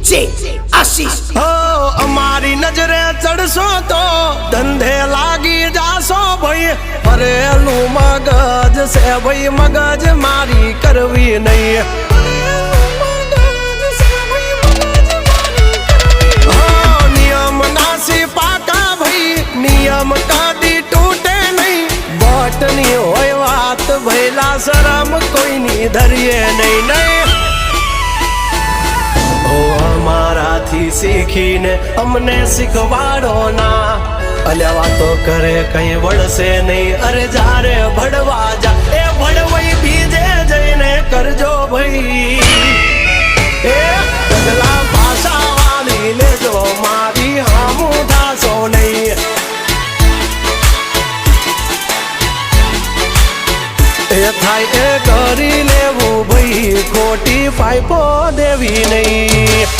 DJ આશીષ અમારી નજરે ચડશો તો ધંધે લાગી જાશો ભાઈ ભરેલું મગજ છે ભાઈ મગજ મારી કરવી નહીં નિયમ નાસી પાકા ભાઈ નિયમ કદી તૂટે નહીં બટની હોય વાત ભૈલા શરમ કોઈની ધરીએ નહીં નહીં અમારાથી શીખીને અમને શીખવાડો ના અલ્યા વાતો કરે કઈ વળશે નહીં અરે જારે ભડવા જા એ ભડવાઈ બીજે જઈને કરજો ભાઈ એ પગલા ભાષા વાળી લેજો મારી હામું થાશો નહીં એ થાય એ કરી લેવું ભાઈ ખોટી પાઇપો દેવી નહીં